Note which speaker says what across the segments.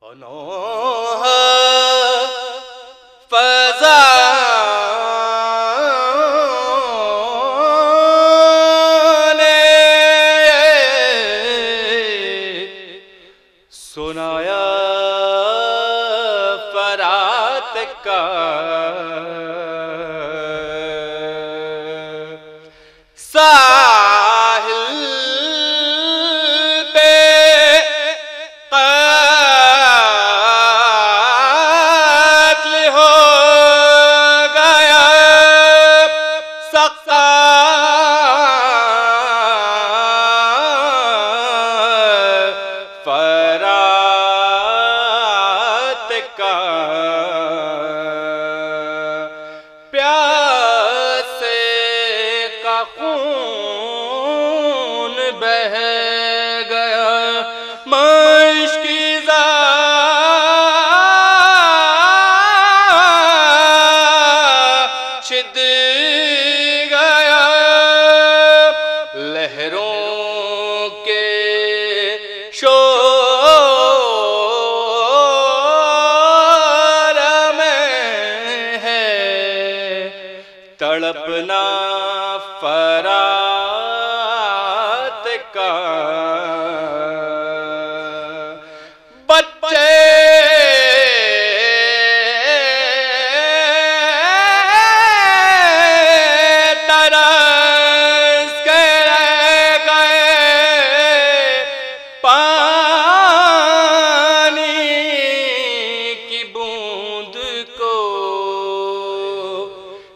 Speaker 1: انوہ فضا نے سنایا فرات کا ساحل پہ قتل ہو گیا سقا فرات کا پیاسے کا خون بہہ گیا مشک کی شد گیا لہروں کے شور میں ہے تڑپنا فرات کا بچے ترس کے رہ گئے پانی کی بوند کو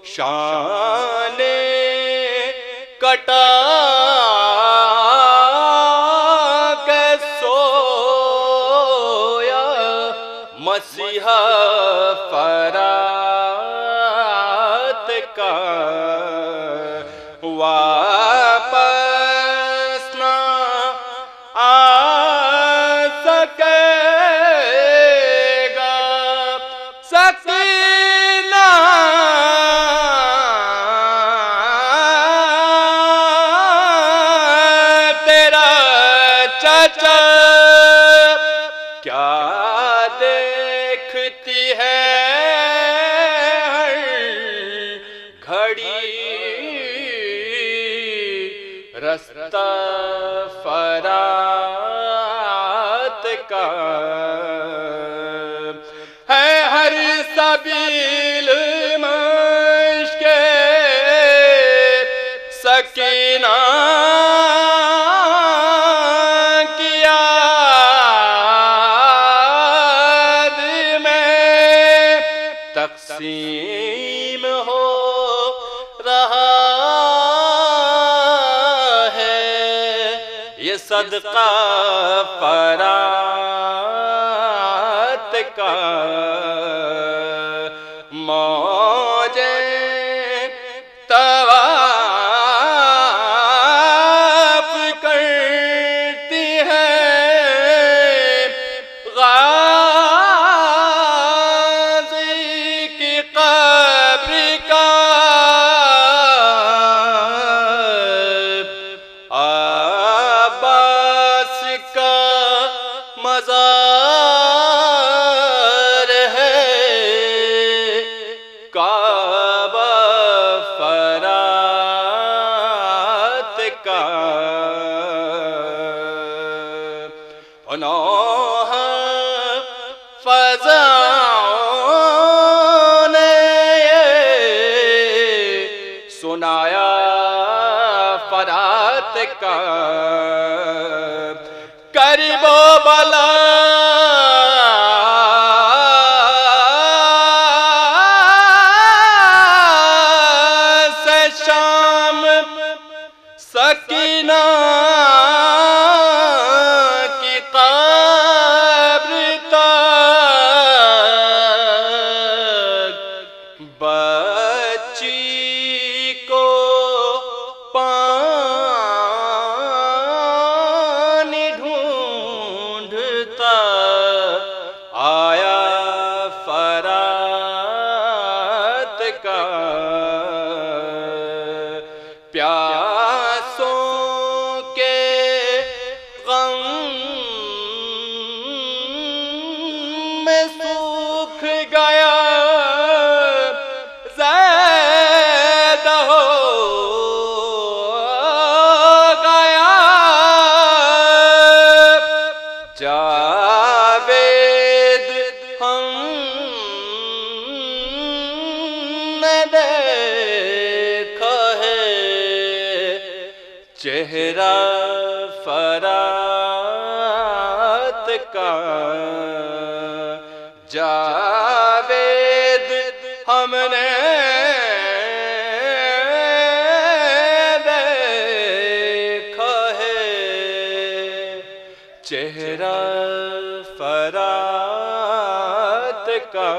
Speaker 1: شان کٹا کے سویا مسیحا فرات کا واپس نہ آ سکے گا سکینہ تیرا چچا کیا دیکھتی ہے ہر گھڑی رستہ فرات کا ہے ہر سبیل مشق سکینہ کی یاد میں تقسیم ہو رہا یہ صدقہ فرات کا موجیں طواف کرتی ہیں غازی کی قبر کا مزار ہے کعبہ فرات کا انوہ فضاؤں نے سنایا فرات کا کرب و بلا سے شام سکینہ کی قبر تک بچی کو چہرہ فرات کا جاوید ہم نے دیکھا ہے، چہرہ فرات کا